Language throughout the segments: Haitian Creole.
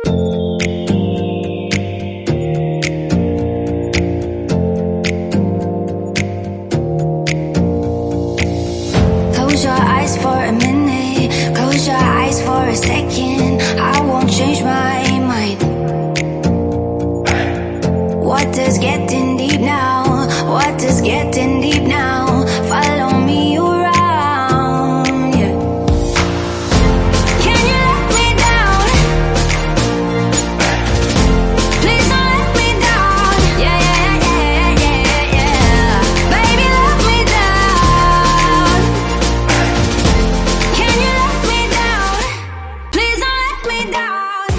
Close your eyes for a minute, close your eyes for a second. I won't change my mind. What does getting deep now? What does getting deep now? Follow me around, yeah. Can you let me down? Please don't let me down. Yeah, yeah, yeah, yeah, yeah. Baby, let me down. Can you let me down? Please don't let me down.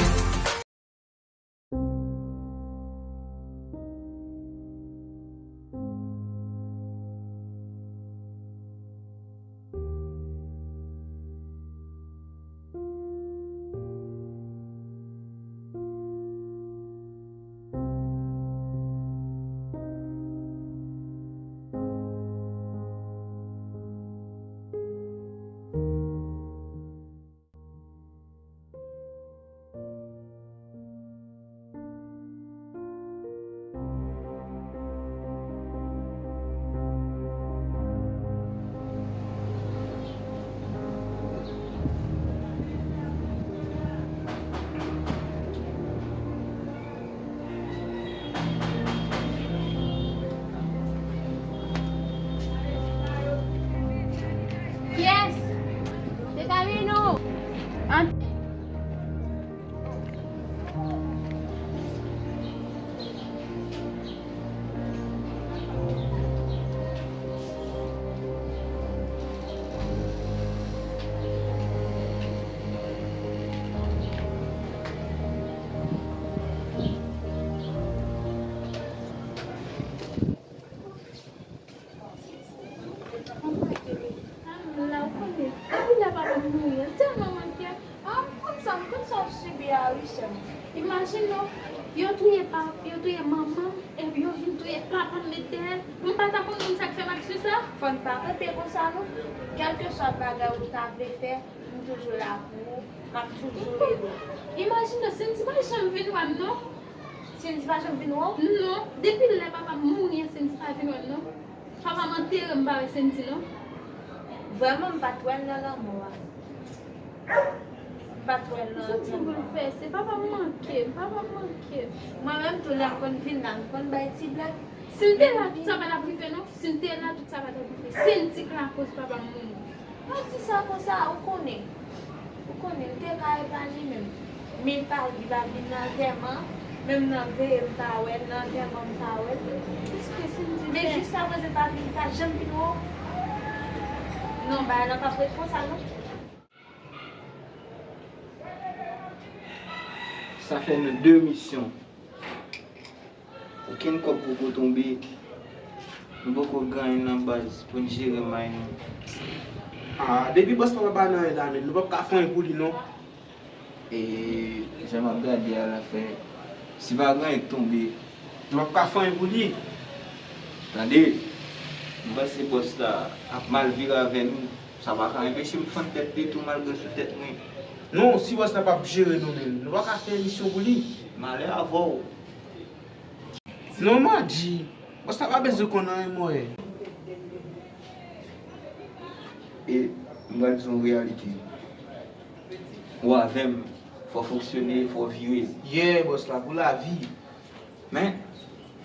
Yes, c'est avec nous. Hein? Imagine non, yo touye maman, et yo vin touye papa metel. Mon papa pour nous ça fait maxi ça. Fon pa repe kon sa nou, kelke sot bagay ou ta vle fè, nou toujou la pou, map toujou le do. Imagine c'est pas jamais vinn wan non. Si nou pa jom vin ou, Non, depuis le papa mouri c'est pas vinn wan non. Papa m'enterre m'ba senti non. vreman patwen nan an mou an. Patwen nan Ça tu veux faire, c'est papa manquer, papa manquer. Moi-même, tout le kon vin nan, kon bay ti blag. Si tu es là, tout ça va la priver non. Si tu es là, tout ça va la priver. Senti que la cause papa mouri. An ti sa kon sa, ou konen. Ou konen, te ka e bani men. Mi pa di ba vin nan teman, même nan veye mta wè, nan teman mta wè. Qu'est-ce que c'est? Mais juste sa wè pa vin, ta jem vin ou. Non, ba nan pa fwet kon sa non. Ça fait nos deux missions. Aucun cop pour tomber. Nous beaucoup gagner dans base pour gérer my. Ah, depuis boss papa ba nan la men, nous pas faire pour lui non. Et j'aimerais bien dire à la fin, si va gagner tomber, Nous pas faire pour lui. attendez, nous va ces boss là a mal vivre avec nous. Ça va quand même si me font tête de tout malgré sous tête moi. Non, si boss n'a pas gérer nous men, nous pas faire mission pour lui. Malé avoir. Non, m'a dit, boss n'a pas besoin qu'on ait moi. Et nous avons une réalité. Ou avec, faut fonctionner, faut vivre. Yeah, boss là pour la vie. Mais,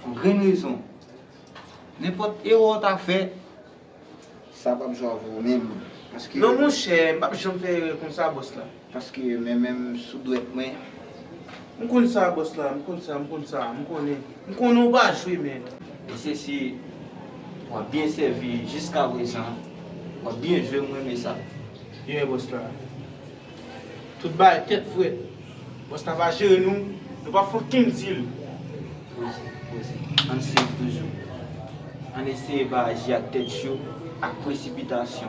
pour grande raison, n'importe erreur t'as fait, ça va me jouer à vous-même. Parce que, Non mon cher, pas jamais faire comme ça boss là. parce que même sous doit moi, On connaît ça boss là, on connaît ça, on connaît ça, on connaît. On connaît pas jouer mais. et ceci, on a bien servi jusqu'à présent, on a bien joué moi mais ça. Yeah, boss là. Tout bas tête fouette. Boss n'a pas gérer nous, nous pas faire 15 îles. On sait toujours. On essaie d'agir à tête chaud, à précipitation.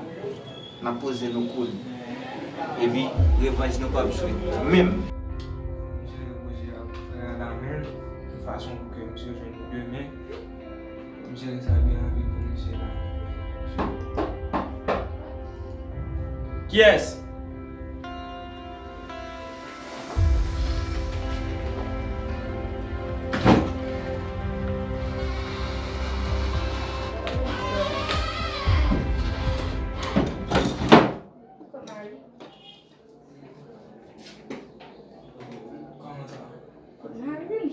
On a posé nos coudes. Et puis, revanche nous pas jouer. Même. La main, de façon pour que monsieur joue demain. Monsieur ça bien avec pour monsieur là. Qui est-ce?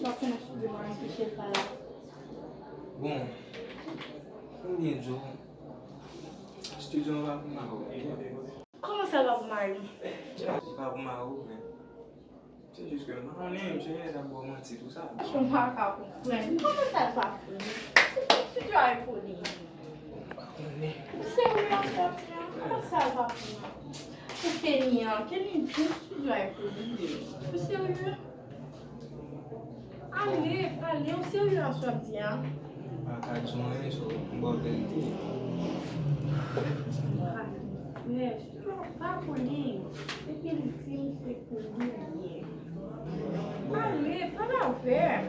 pas qu'on a su demander que je sais pas là. Bon, combien de jours? Studio va pour Maroc. Comment ça va pour Marie? C'est pas pour Maroc, mais c'est juste que moi, j'ai d'abord menti tout ça. Je ne vois pas comprendre. Comment ça va pour lui? Tu dois être poli. Sérieux, comment ça va pour lui? C'est Kenny, tu dois être poli. Tu es sérieux? Allez, on sérieux en soi bien. Pas qu'à joindre sur une bonne vérité. Mais pas poli. Et puis le film, c'est poli. Allez, pas d'affaire.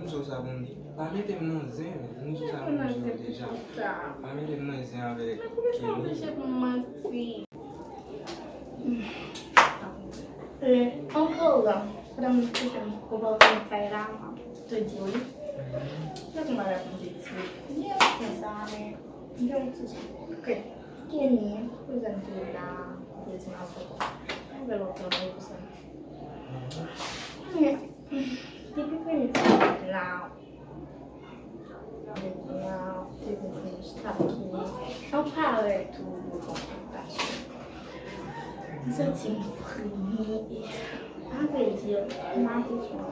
Nous sommes ça bon. Pas mettre dans zin, nous sommes ça bon déjà. Pas mettre dans zin avec Kenny. Encore là, madame, je vais vous faire là, te dire oui. Je vais me répondre. Bien, c'est ça, mais je vais te dire. Ok, Kenny, vous êtes là, vous êtes là, vous allez obtenir pour ça. Mais, depuis que nous sommes là, on parle tout de confrontation. Nous étions pris, à vrai dire, ma question.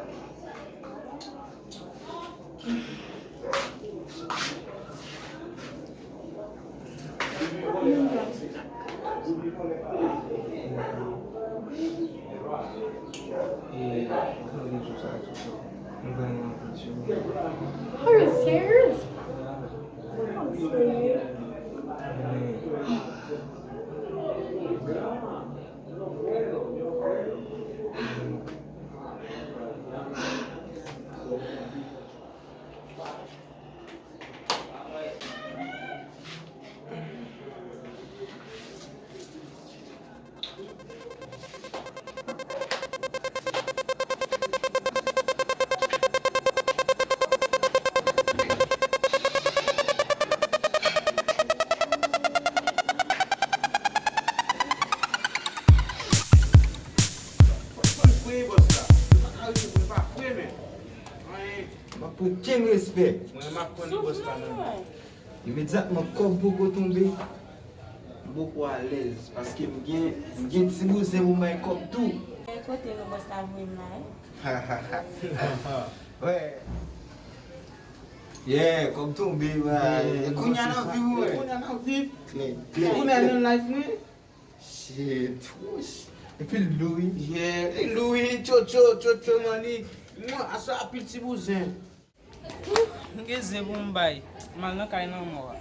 Et quand on dit tout ça, on va en question. Are you serious? I'm serious. Pour quel respect? Moi, je connais boss là. Immédiatement, comme beaucoup tombé, beaucoup à l'aise. Parce que j'ai un petit bout de moi comme tout. Côté le boss à vous là. Ouais. Yeah, comme tombé, ouais. Kounya nan viv, ouais. Kounya nan viv. Clé. Kounya nan life, moi. Shit, trouche. Et puis Louis. Yeah, Louis, Chocho, mani. Moi, à ça, petit bousin. Ngeze Bombay, mal nan kay nan mwa.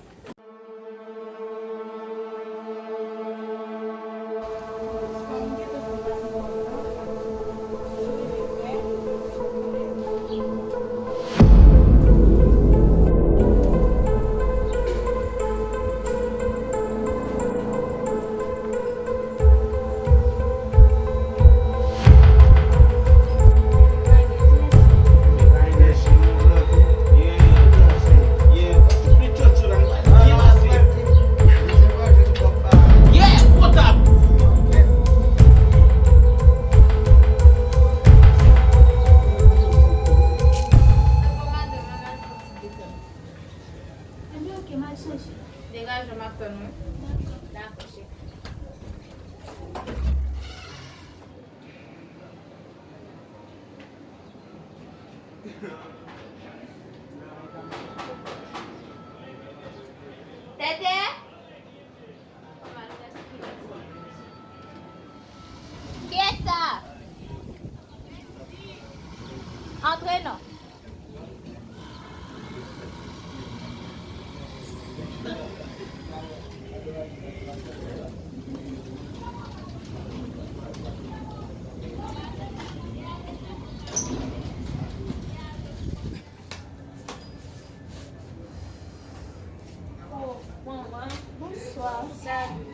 Dégage, je m'attends. D'accord. Tété? Qui est ça? Entrez, non. Bonsoir. Salut.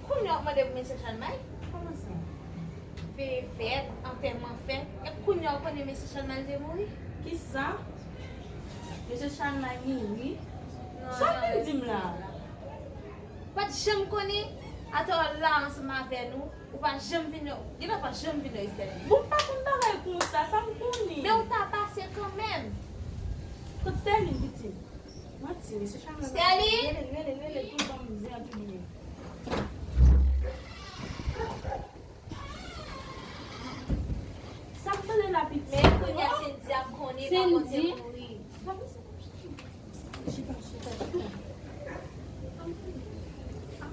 Kounyo mwen dev mese chanmay? Comment ça? Fe fèt, anterman fèt. E kounyo konen mese chanmay de moui? Qui ça? Monsieur Chanmay, oui. Non, Ça me dit là. Pat jem konen? Attends, là, ensemble avec nous, ou pas jamais venir, il va pas jamais venir ici. Bon, pas qu'on parle comme ça me connaît. Mais on t'a passé quand même. Quand t'es une petite. Moi, c'est charmant. Sterling? Tout le monde me dit un peu mieux. Ça me fait la petite. Mais quand il y a Cindy à me connaître, pas contre Cindy? mourir.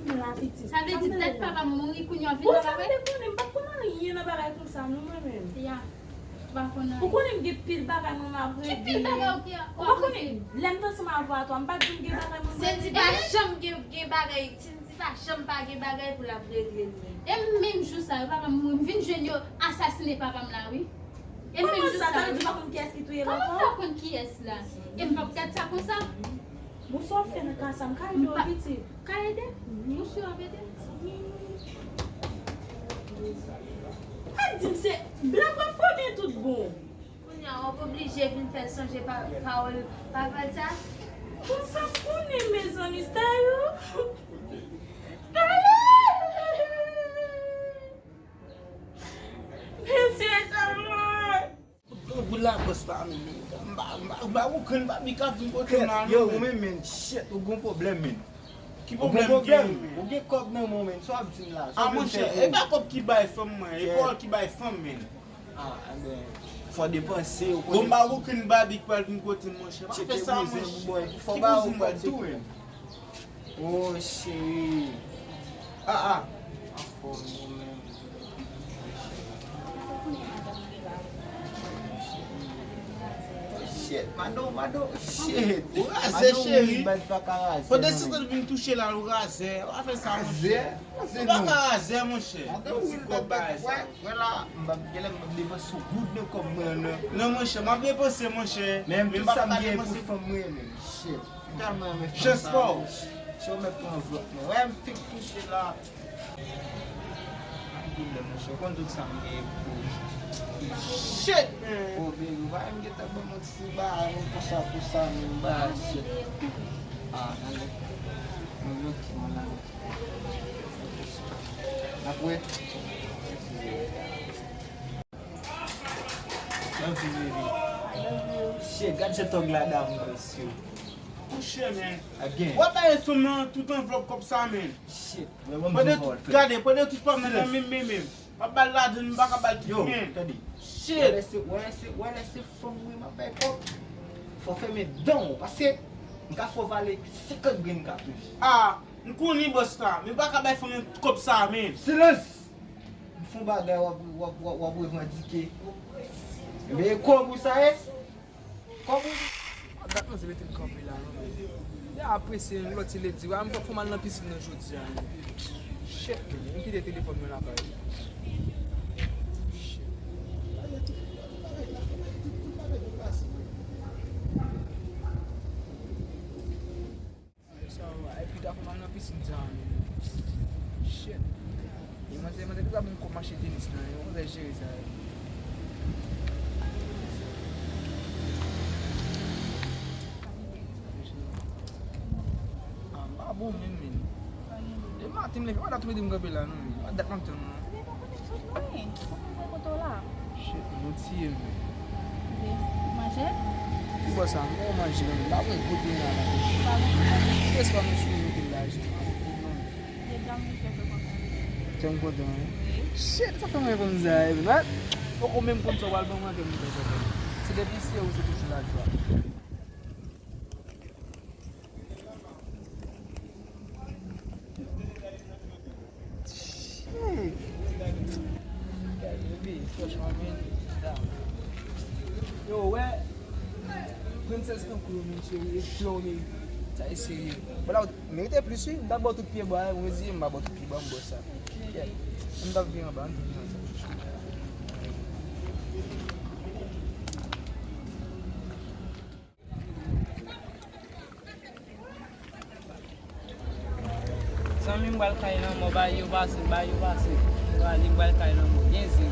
La petite. Ça veut dire peut-être papa mourir pour nous Bon, vivre ça avec. me pas comment rien n'a pas comme ça, nous-mêmes. Ya. Pas qu'on a. Pourquoi on me pile bagay mon ma Qui pile bagay ou qui a- Pourquoi on l'aime pas ça ma voix toi, on pas dire que bagay mon. Cindy pas jamais gen bagay, Cindy pas jamais pas gen bagay pour la régler. Et même jour ça, papa mourir, vinn jeune yo assassiner papa là, oui. Et même Comment jour ça, ça ça. veut dire pas comme qui est-ce qui tuye Comment l'enfant? ça qu'on qui est là? Et me pas regarder ça comme ça. Bon, ça fait dans casa, me caille Pas- de petit. Kaede? Monsieur Abede? Ah, dis c'est blague faut bien tout bon. On est obligé de faire changer parole, pas ça. Pour ça qu'on est mes amis, c'est yo. Merci Gula bosta men. Ba ou kan ba mi ka vin kote nan. Yo, ou men, shit, ou gon problem men. Ki Ou problem gon problem, gen? ou gen kop nan moun men, so ap din la. Ah mon cher, e ba kop ki bay fam man, e Yeah. Paul ki bay fam men. Ah, amen. Fò depanse ou Bon ba ou kan ba big pal vin kote mon cher. Ba Check fe it sa with mon them, cher. boy. Fò Ki ba bouzin ou pa man tou tou. men. Oh, shit. Ah. Afo moun men. Shit, mado, shit. Ou raze chéri. Fò de se sister vin touche la ou raze. Ou fe sa mon Raze? cher. Raze Ou ba nou? ka raze mon cher. Si kop bay sa. Wè la, mbap deva sou goud nou kom mwen nou. Non mon cher, ma be pense mon cher. Mèm Men tout ba sa ka mwen depanse. pou fèm mwen men. Shit. Kalman mwen fèm Just sa. for. Show mwen pran vlok men. Wè m fik touche la. Goud le mwen chè. Kon tout sa mwen pou. Shit man. Oh baby, wè m geta bon mwen si ba. Mwen pou sa mwen ba. Shit. Ah, nane. Mwen lòk ki mwen la. Apwe. Love you baby. Shit, gade se tog la dam mwen si yo. Mon cher man. Again. What are you man tout enveloppe comme ça man? Shit. Mwen mwen Pwede mwen tout gade, pwede tout pa men men. Pa bal la den baka bal tout Yo, men. tadi. Shit. Wè lese fòm wè ma bay kop. Fò fè mè don. Pase, mka fò vale 50 gen katouj. Ah, mkou ni bosta. Mi baka bay fome kop sa men. Silens! Mfon bagay wap wè vman dike. Mè kombou sa e? Kombou? Dat mwen se bete m kampi la nan. Ya apre se yon loti le di, wè m fò man nan pisin nan jodi an. Shit, m ki de telefon mwen apay. Shit. So, e pi da fò man nan pisin jan. Shit. Yon man se pi da moun komache tenis nan, yon man se jere sa. Bom men. E matim le, wala tume di mga bela nou men. Wadat lang ton nou. Shit, nou tiye men. Ki bosa, mwen manje men. La mwen kote nan la. Kes pa mwen sou yon bil la jen. Ten kote men. Shit, sa fè mwen kon zay men. Fò kon men kon so wal bon mwen ke mwen kote. Se depi si ou se touche la jwa. Yo, wè, princess nou kou men chéri, e flow men, sa e seri. Wala, merite plus yi, mda botou piye ba, mwen zi mba botou piye ba mbo sa. Mda vyen ba, mda vyen sa. San mi mbal kay nan mo, ba yu basi. Ba li mbal kay nan mo. Genzi.